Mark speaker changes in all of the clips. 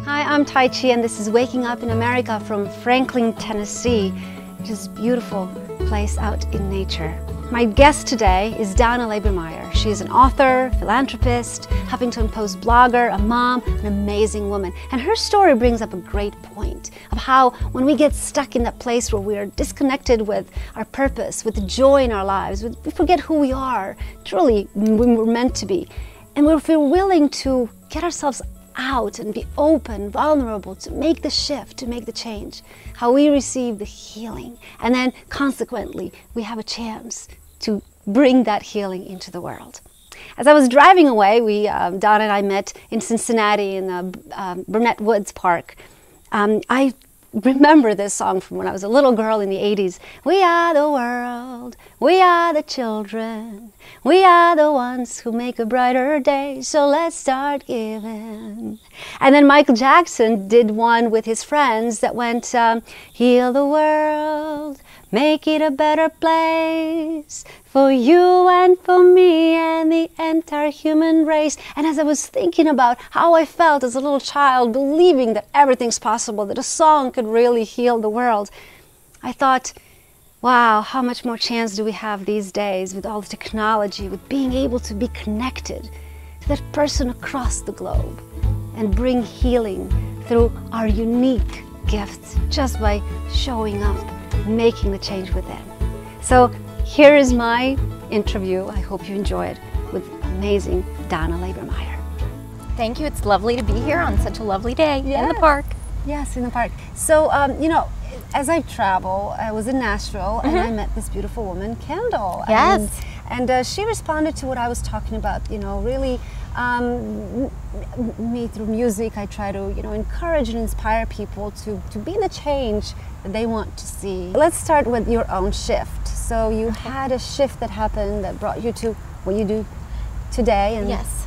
Speaker 1: Hi, I'm Tai Chi, and this is Waking Up in America from Franklin, Tennessee, which is a beautiful place out in nature. My guest today is Donna Labermeier. She is an author, philanthropist, Huffington Post blogger, a mom, an amazing woman. And her story brings up a great point of how when we get stuck in that place where we are disconnected with our purpose, with the joy in our lives, we forget who we are, truly, when we're meant to be. And if we're willing to get ourselves out and be open, vulnerable, to make the shift, to make the change, how we receive the healing. And then consequently, we have a chance to bring that healing into the world. As I was driving away, Donna and I met in Cincinnati in the Burnett Woods Park. I remember this song from when I was a little girl in the 80s. We are the world, we are the children, we are the ones who make a brighter day, so let's start giving. And then Michael Jackson did one with his friends that went, heal the world, make it a better place for you and for me and the entire human race. And as I was thinking about how I felt as a little child, believing that everything's possible, that a song could really heal the world, I thought, wow, how much more chance do we have these days with all the technology, with being able to be connected to that person across the globe and bring healing through our unique gifts just by showing up, making the change within. So here is my interview. I hope you enjoy it with amazing Donna Labermeier.
Speaker 2: Thank you. It's lovely to be here on such a lovely day in the park.
Speaker 1: Yes, in the park. So, you know, as I travel, I was in Nashville and I met this beautiful woman, Kendall.
Speaker 2: Yes.
Speaker 1: And she responded to what I was talking about, you know, really me through music. I try to, you know, encourage and inspire people to be the change that they want to see. Let's start with your own shift. So you had a shift that happened that brought you to what you do today. And
Speaker 2: yes.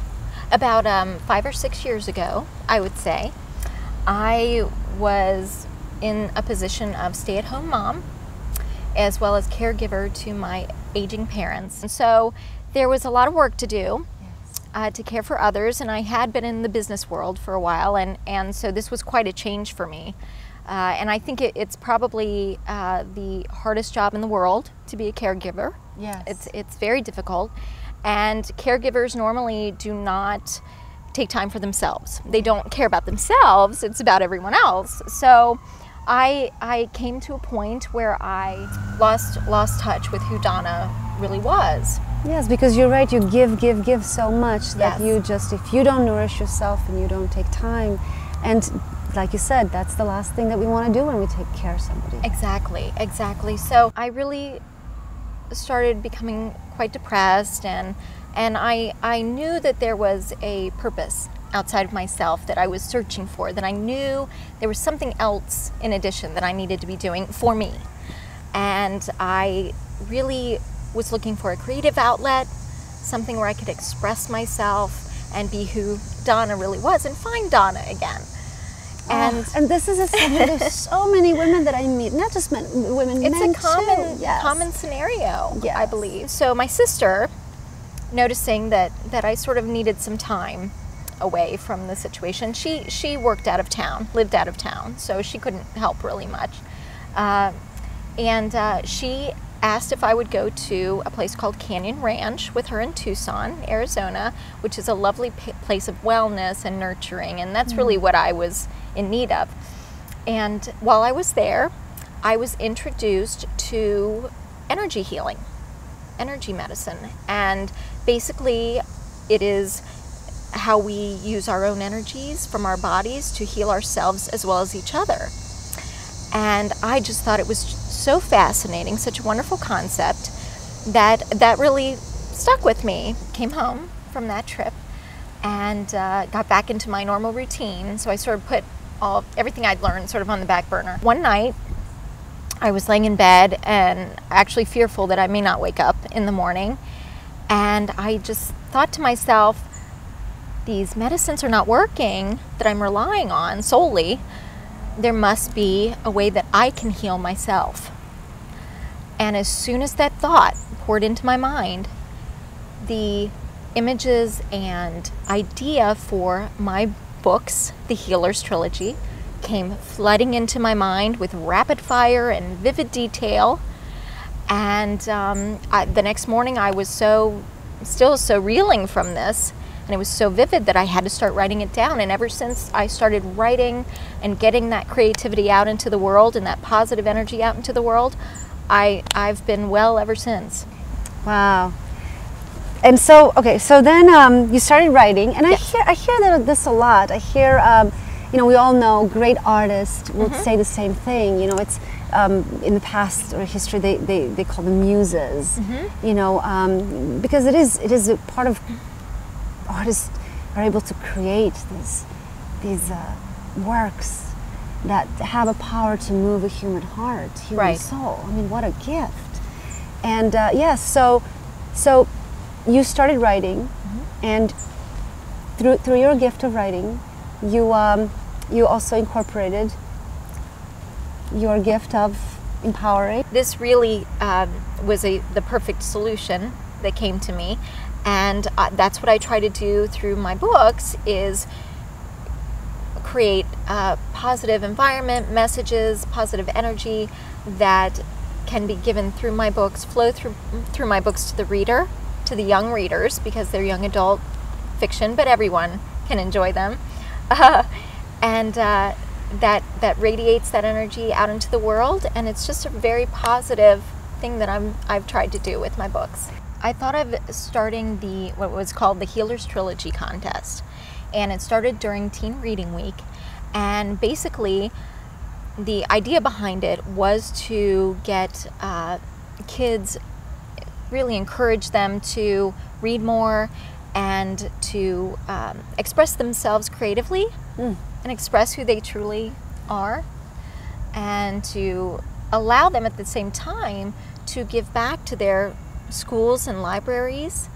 Speaker 2: About 5 or 6 years ago, I would say, I was in a position of stay-at-home mom as well as caregiver to my aging parents. And so there was a lot of work to do to care for others, and I had been in the business world for a while, and so this was quite a change for me. And I think it's probably the hardest job in the world to be a caregiver.
Speaker 1: Yes.
Speaker 2: It's very difficult, and caregivers normally do not take time for themselves. They don't care about themselves, it's about everyone else. So I came to a point where I lost touch with who Donna really was.
Speaker 1: Yes, because you're right, you give so much that you just, if you don't nourish yourself and you don't take time, and like you said, that's the last thing that we want to do when we take care of somebody.
Speaker 2: Exactly, exactly. So I really started becoming quite depressed, and I knew that there was a purpose outside of myself that I was searching for, that I knew there was something else in addition that I needed to be doing for me. And I really was looking for a creative outlet, something where I could express myself and be who Donna really was and find Donna again.
Speaker 1: And this is a there's so many women that I meet, not just women,
Speaker 2: it's
Speaker 1: men
Speaker 2: a common
Speaker 1: too. Yes.
Speaker 2: common scenario, I believe. So my sister, noticing that I sort of needed some time away from the situation, she worked out of town, lived out of town, so she couldn't help really much. And she asked if I would go to a place called Canyon Ranch with her in Tucson, Arizona, which is a lovely place of wellness and nurturing, and that's really what I was in need of. And while I was there, I was introduced to energy healing, energy medicine, and basically it is how we use our own energies from our bodies to heal ourselves as well as each other. And I just thought it was so fascinating, such a wonderful concept, that really stuck with me. Came home from that trip and got back into my normal routine. So I sort of put everything I'd learned sort of on the back burner. One night, I was laying in bed and actually fearful that I may not wake up in the morning. And I just thought to myself, these medicines are not working that I'm relying on solely. There must be a way that I can heal myself. And as soon as that thought poured into my mind, the images and idea for my books, the Healers trilogy, came flooding into my mind with rapid fire and vivid detail. And the next morning I was still so reeling from this, and it was so vivid that I had to start writing it down. And ever since I started writing and getting that creativity out into the world and that positive energy out into the world, I've been well ever since.
Speaker 1: Wow. And so, okay, so then you started writing, and
Speaker 2: Yes.
Speaker 1: I hear this a lot. I hear, you know, we all know great artists will say the same thing. You know, it's in the past or history they call them muses. You know, because it is a part of artists are able to create these works that have a power to move a human heart, human
Speaker 2: Right.
Speaker 1: soul. I mean, what a gift! And yes, so you started writing, and through your gift of writing, you also incorporated your gift of empowering.
Speaker 2: This really was the perfect solution that came to me, and that's what I try to do through my books, is create a positive environment, messages, positive energy that can be given through my books, flow through my books to the reader, to the young readers, because they're young adult fiction, but everyone can enjoy them, and that radiates that energy out into the world. And it's just a very positive thing that I've tried to do with my books. I thought of starting what was called the Healers Trilogy contest, and it started during Teen Reading Week. And basically the idea behind it was to get kids, really encourage them to read more and to express themselves creatively and express who they truly are, and to allow them at the same time to give back to their schools and libraries,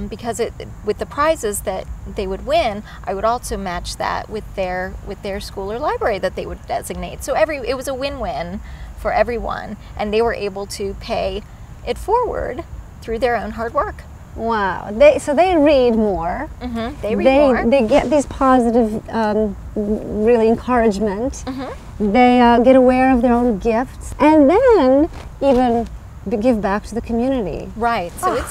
Speaker 2: because with the prizes that they would win, I would also match that with their school or library that they would designate. So it was a win-win for everyone, and they were able to pay it forward through their own hard work.
Speaker 1: Wow. So they read more.
Speaker 2: They read more.
Speaker 1: They get these positive, really encouragement. They get aware of their own gifts, and then even give back to the community.
Speaker 2: Right. So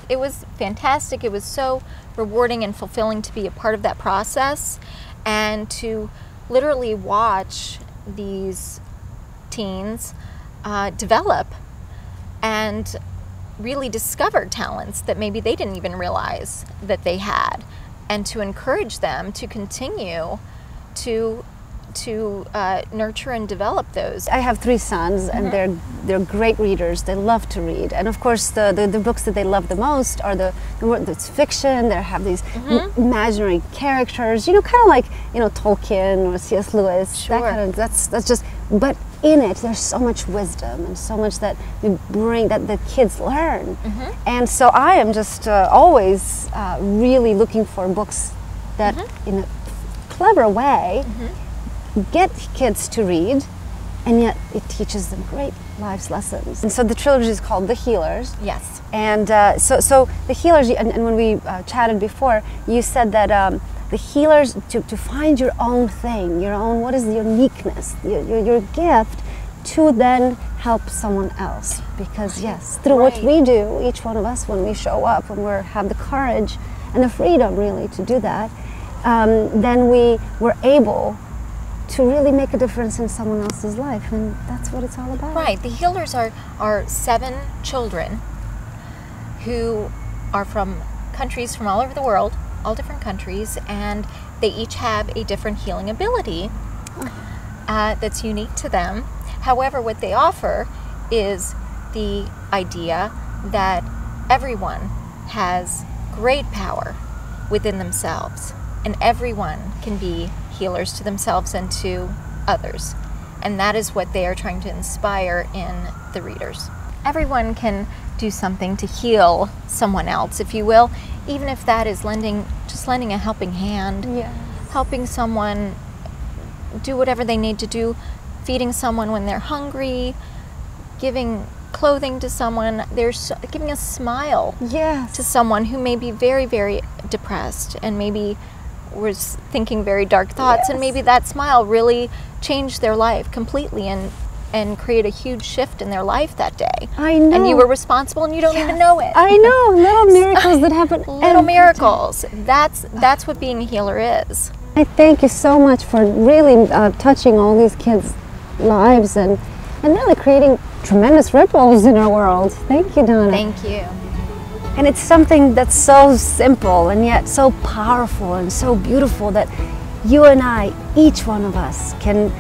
Speaker 2: it was fantastic. It was so rewarding and fulfilling to be a part of that process, and to literally watch these teens develop and really discover talents that maybe they didn't even realize that they had, and to encourage them to continue to nurture and develop those.
Speaker 1: I have 3 sons, and they're great readers. They love to read, and of course the books that they love the most are it's fiction. They have these imaginary characters, you know, kind of like, you know, Tolkien or C.S. Lewis.
Speaker 2: Sure.
Speaker 1: That kind of, that's just. But in it, there's so much wisdom and so much that we bring, that the kids learn. And so I am just always really looking for books that, in a clever way, get kids to read, and yet it teaches them great life's lessons. And so the trilogy is called The Healers.
Speaker 2: Yes.
Speaker 1: And so The Healers, and when we chatted before, you said that the healers, to find your own thing, your own, what is the uniqueness, your gift, to then help someone else. Because yes, through what we do, each one of us, when we show up, when we have the courage and the freedom really to do that, then we're able to really make a difference in someone else's life, and that's what it's all about.
Speaker 2: Right. The Healers are 7 children who are from countries from all over the world, all different countries, and they each have a different healing ability that's unique to them. However, what they offer is the idea that everyone has great power within themselves, and everyone can be healers to themselves and to others. And that is what they are trying to inspire in the readers. Everyone can do something to heal someone else, if you will, even if that is just lending a helping hand, helping someone do whatever they need to do, feeding someone when they're hungry, giving clothing to someone, giving a smile to someone who may be very, very depressed and maybe was thinking very dark thoughts, and maybe that smile really changed their life completely and create a huge shift in their life that day.
Speaker 1: I know.
Speaker 2: And you were responsible, and you don't even know it.
Speaker 1: I know, little miracles that happen.
Speaker 2: Little miracles. That's what being a healer is.
Speaker 1: I thank you so much for really touching all these kids' lives and really creating tremendous ripples in our world. Thank you, Donna.
Speaker 2: Thank you.
Speaker 1: And it's something that's so simple and yet so powerful and so beautiful that you and I, each one of us, can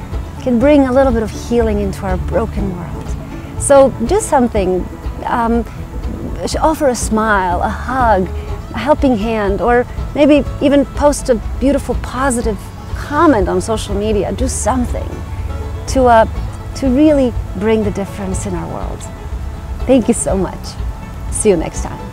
Speaker 1: bring a little bit of healing into our broken world. So do something. Offer a smile, a hug, a helping hand, or maybe even post a beautiful, positive comment on social media. Do something to really bring the difference in our world. Thank you so much. See you next time.